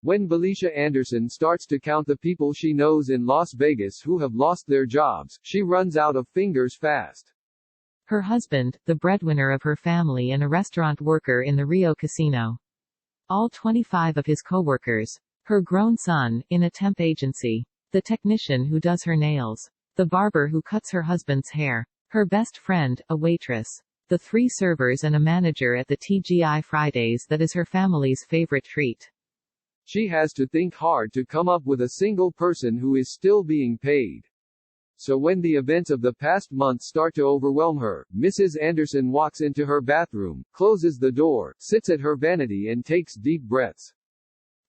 When Valicia Anderson starts to count the people she knows in Las Vegas who have lost their jobs, she runs out of fingers fast. Her husband, the breadwinner of her family and a restaurant worker in the Rio casino. All 25 of his co-workers. Her grown son, in a temp agency. The technician who does her nails. The barber who cuts her husband's hair. Her best friend, a waitress. The 3 servers and a manager at the TGI Fridays that is her family's favorite treat. She has to think hard to come up with a single person who is still being paid. So when the events of the past month start to overwhelm her, Mrs. Anderson walks into her bathroom, closes the door, sits at her vanity and takes deep breaths.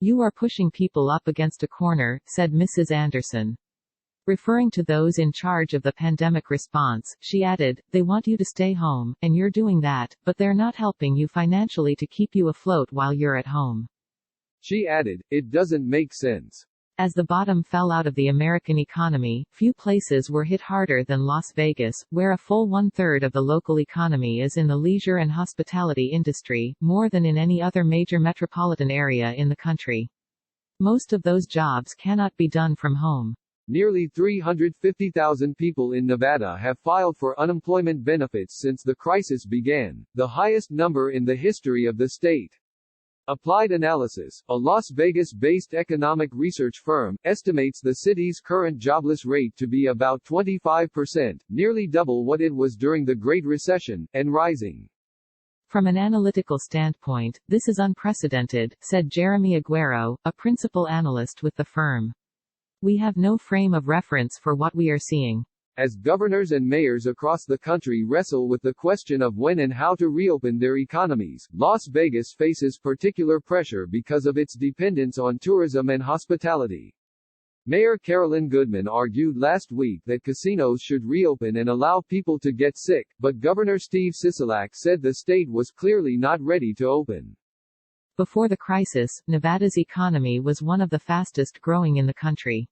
"You are pushing people up against a corner," said Mrs. Anderson. Referring to those in charge of the pandemic response, she added, "They want you to stay home, and you're doing that, but they're not helping you financially to keep you afloat while you're at home." She added, "It doesn't make sense." As the bottom fell out of the American economy, few places were hit harder than Las Vegas, where a full 1/3 of the local economy is in the leisure and hospitality industry, more than in any other major metropolitan area in the country. Most of those jobs cannot be done from home. Nearly 350,000 people in Nevada have filed for unemployment benefits since the crisis began, the highest number in the history of the state. Applied Analysis, a Las Vegas-based economic research firm, estimates the city's current jobless rate to be about 25%, nearly double what it was during the Great Recession, and rising. From an analytical standpoint, this is unprecedented, said Jeremy Aguero, a principal analyst with the firm. We have no frame of reference for what we are seeing. As governors and mayors across the country wrestle with the question of when and how to reopen their economies, Las Vegas faces particular pressure because of its dependence on tourism and hospitality. Mayor Carolyn Goodman argued last week that casinos should reopen and allow people to get sick, but Governor Steve Sisolak said the state was clearly not ready to open. Before the crisis, Nevada's economy was one of the fastest growing in the country.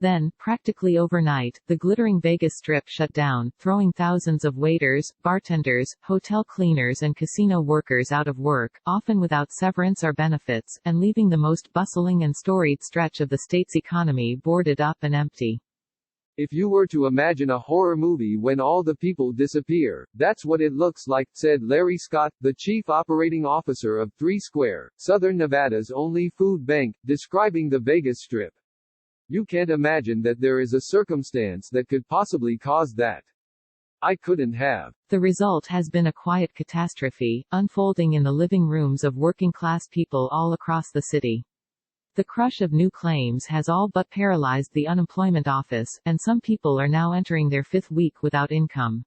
Then, practically overnight, the glittering Vegas Strip shut down, throwing thousands of waiters, bartenders, hotel cleaners and casino workers out of work, often without severance or benefits, and leaving the most bustling and storied stretch of the state's economy boarded up and empty. If you were to imagine a horror movie when all the people disappear, that's what it looks like, said Larry Scott, the chief operating officer of 3 Square, Southern Nevada's only food bank, describing the Vegas Strip. You can't imagine that there is a circumstance that could possibly cause that. I couldn't have. The result has been a quiet catastrophe, unfolding in the living rooms of working-class people all across the city. The crush of new claims has all but paralyzed the unemployment office, and some people are now entering their 5th week without income.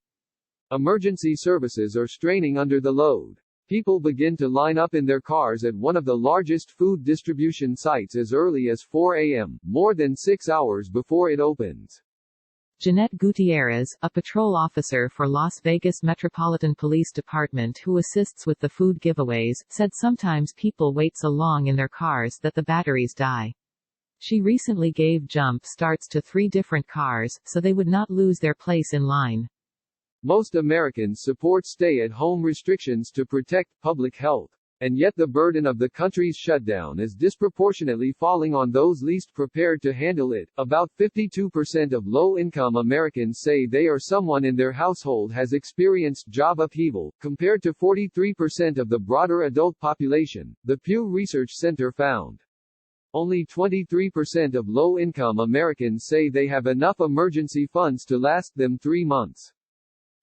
Emergency services are straining under the load. People begin to line up in their cars at one of the largest food distribution sites as early as 4 a.m., more than 6 hours before it opens. Jeanette Gutierrez, a patrol officer for Las Vegas Metropolitan Police Department who assists with the food giveaways, said sometimes people wait so long in their cars that the batteries die. She recently gave jump starts to 3 different cars, so they would not lose their place in line. Most Americans support stay-at-home restrictions to protect public health. And yet the burden of the country's shutdown is disproportionately falling on those least prepared to handle it. About 52% of low-income Americans say they or someone in their household has experienced job upheaval, compared to 43% of the broader adult population, the Pew Research Center found. Only 23% of low-income Americans say they have enough emergency funds to last them 3 months.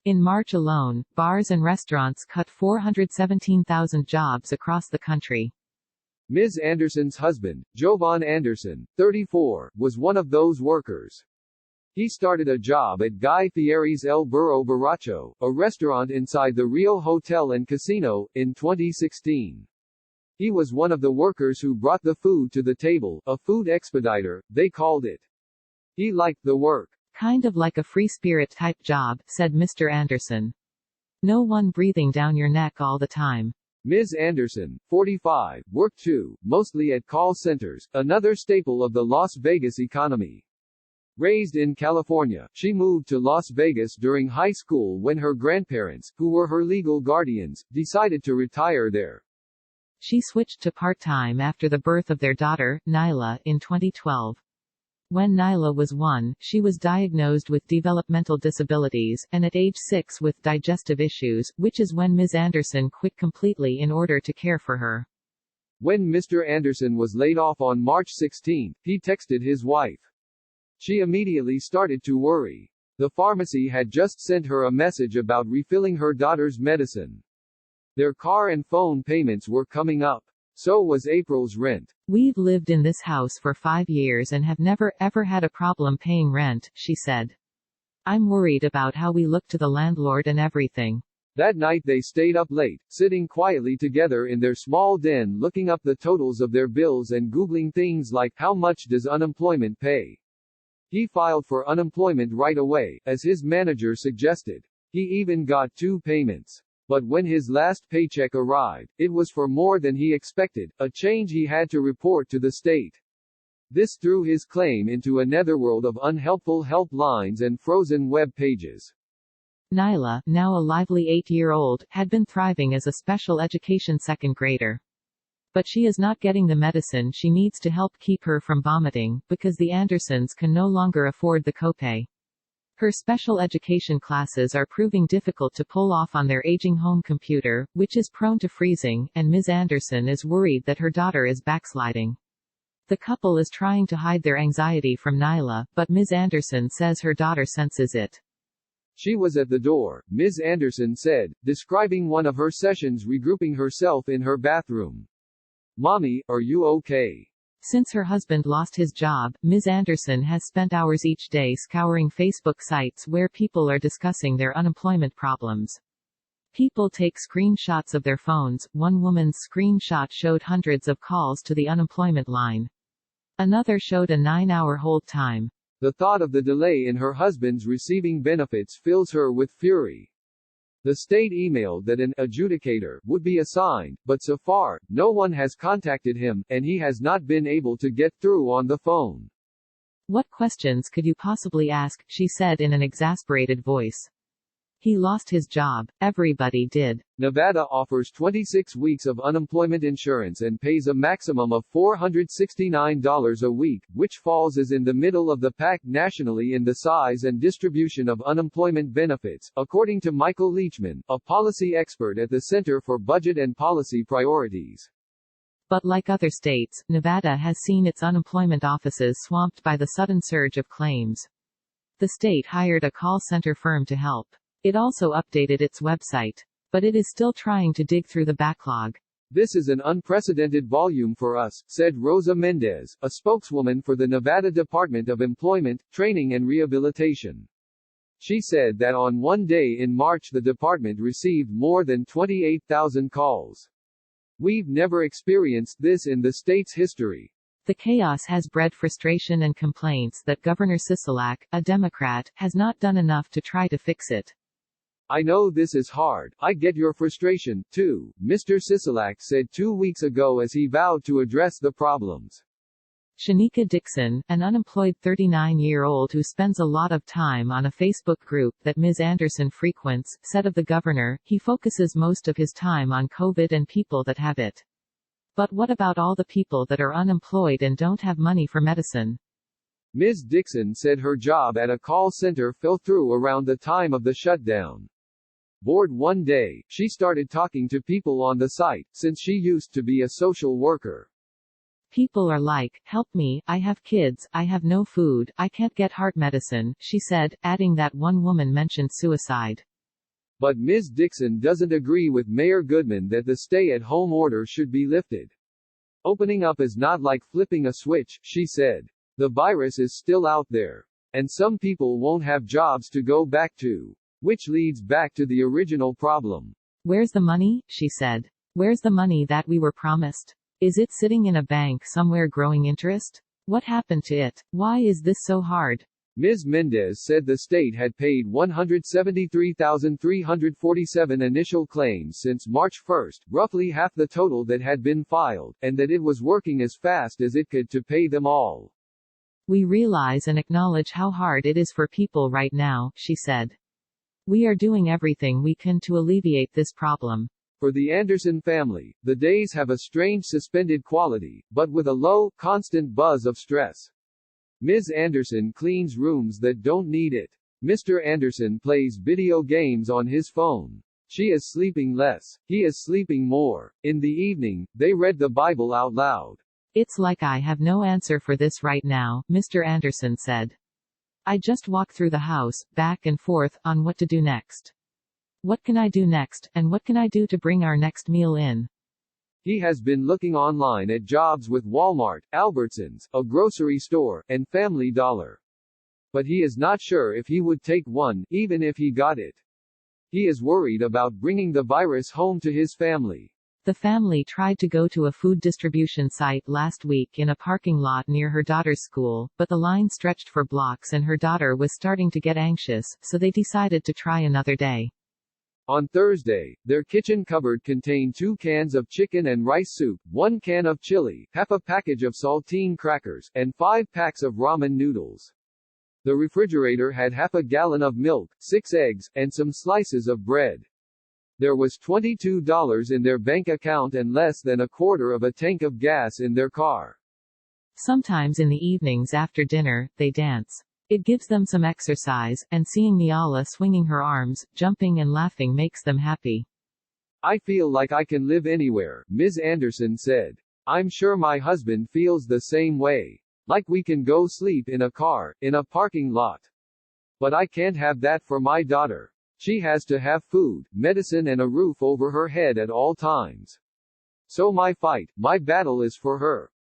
In March alone, bars and restaurants cut 417,000 jobs across the country. Ms. Anderson's husband, Jovan Anderson, 34, was one of those workers. He started a job at Guy Fieri's El Burro Borracho, a restaurant inside the Rio Hotel and Casino, in 2016. He was one of the workers who brought the food to the table, a food expediter, they called it. He liked the work. Kind of like a free spirit type job, said Mr. Anderson. No one breathing down your neck all the time. Ms. Anderson, 45, worked too, mostly at call centers, another staple of the Las Vegas economy. Raised in California, she moved to Las Vegas during high school when her grandparents, who were her legal guardians, decided to retire there. She switched to part-time after the birth of their daughter, Nyla, in 2012. When Nyla was 1, she was diagnosed with developmental disabilities, and at age 6 with digestive issues, which is when Ms. Anderson quit completely in order to care for her. When Mr. Anderson was laid off on March 16, he texted his wife. She immediately started to worry. The pharmacy had just sent her a message about refilling her daughter's medicine. Their car and phone payments were coming up. So was April's rent. We've lived in this house for 5 years and have never ever had a problem paying rent, she said. I'm worried about how we look to the landlord and everything. That night they stayed up late, sitting quietly together in their small den looking up the totals of their bills and Googling things like, how much does unemployment pay? He filed for unemployment right away, as his manager suggested. He even got 2 payments. But when his last paycheck arrived, it was for more than he expected, a change he had to report to the state. This threw his claim into a netherworld of unhelpful helplines and frozen web pages. Nyla, now a lively 8-year-old, had been thriving as a special education second grader. But she is not getting the medicine she needs to help keep her from vomiting, because the Andersons can no longer afford the copay. Her special education classes are proving difficult to pull off on their aging home computer, which is prone to freezing, and Ms. Anderson is worried that her daughter is backsliding. The couple is trying to hide their anxiety from Nyla, but Ms. Anderson says her daughter senses it. She was at the door, Ms. Anderson said, describing one of her sessions regrouping herself in her bathroom. Mommy, are you okay? Since her husband lost his job, Ms. Anderson has spent hours each day scouring Facebook sites where people are discussing their unemployment problems. People take screenshots of their phones. One woman's screenshot showed hundreds of calls to the unemployment line. Another showed a 9-hour hold time. The thought of the delay in her husband's receiving benefits fills her with fury. The state emailed that an adjudicator would be assigned, but so far, no one has contacted him, and he has not been able to get through on the phone. What questions could you possibly ask, she said in an exasperated voice. He lost his job. Everybody did. Nevada offers 26 weeks of unemployment insurance and pays a maximum of $469 a week, which falls as in the middle of the pack nationally in the size and distribution of unemployment benefits, according to Michael Leachman, a policy expert at the Center for Budget and Policy Priorities. But like other states, Nevada has seen its unemployment offices swamped by the sudden surge of claims. The state hired a call center firm to help. It also updated its website. But it is still trying to dig through the backlog. This is an unprecedented volume for us, said Rosa Mendez, a spokeswoman for the Nevada Department of Employment, Training and Rehabilitation. She said that on one day in March the department received more than 28,000 calls. We've never experienced this in the state's history. The chaos has bred frustration and complaints that Governor Sisolak, a Democrat, has not done enough to try to fix it. I know this is hard. I get your frustration, too, Mr. Sisolak said 2 weeks ago as he vowed to address the problems. Shanika Dixon, an unemployed 39-year-old who spends a lot of time on a Facebook group that Ms. Anderson frequents, said of the governor, he focuses most of his time on COVID and people that have it. But what about all the people that are unemployed and don't have money for medicine? Ms. Dixon said her job at a call center fell through around the time of the shutdown. Bored one day, she started talking to people on the site, since she used to be a social worker. People are like, help me, I have kids, I have no food, I can't get heart medicine, she said, adding that one woman mentioned suicide. But Ms. Dixon doesn't agree with Mayor Goodman that the stay-at-home order should be lifted. Opening up is not like flipping a switch, she said. The virus is still out there. And some people won't have jobs to go back to. Which leads back to the original problem. Where's the money? She said. Where's the money that we were promised? Is it sitting in a bank somewhere growing interest? What happened to it? Why is this so hard? Ms. Mendez said the state had paid 173,347 initial claims since March 1, roughly half the total that had been filed, and that it was working as fast as it could to pay them all. We realize and acknowledge how hard it is for people right now, she said. We are doing everything we can to alleviate this problem. For the Anderson family, the days have a strange suspended quality, but with a low, constant buzz of stress. Ms. Anderson cleans rooms that don't need it. Mr. Anderson plays video games on his phone. She is sleeping less. He is sleeping more. In the evening, they read the Bible out loud. It's like I have no answer for this right now, Mr. Anderson said. I just walk through the house, back and forth, on what to do next. What can I do next, and what can I do to bring our next meal in? He has been looking online at jobs with Walmart, Albertsons, a grocery store, and Family Dollar. But he is not sure if he would take one, even if he got it. He is worried about bringing the virus home to his family. The family tried to go to a food distribution site last week in a parking lot near her daughter's school, but the line stretched for blocks and her daughter was starting to get anxious, so they decided to try another day. On Thursday, their kitchen cupboard contained 2 cans of chicken and rice soup, 1 can of chili, half a package of saltine crackers, and 5 packs of ramen noodles. The refrigerator had half a gallon of milk, 6 eggs, and some slices of bread. There was $22 in their bank account and less than a quarter of a tank of gas in their car. Sometimes in the evenings after dinner, they dance. It gives them some exercise, and seeing Niala swinging her arms, jumping and laughing makes them happy. I feel like I can live anywhere, Ms. Anderson said. I'm sure my husband feels the same way. Like we can go sleep in a car, in a parking lot. But I can't have that for my daughter. She has to have food, medicine and a roof over her head at all times. So my battle is for her.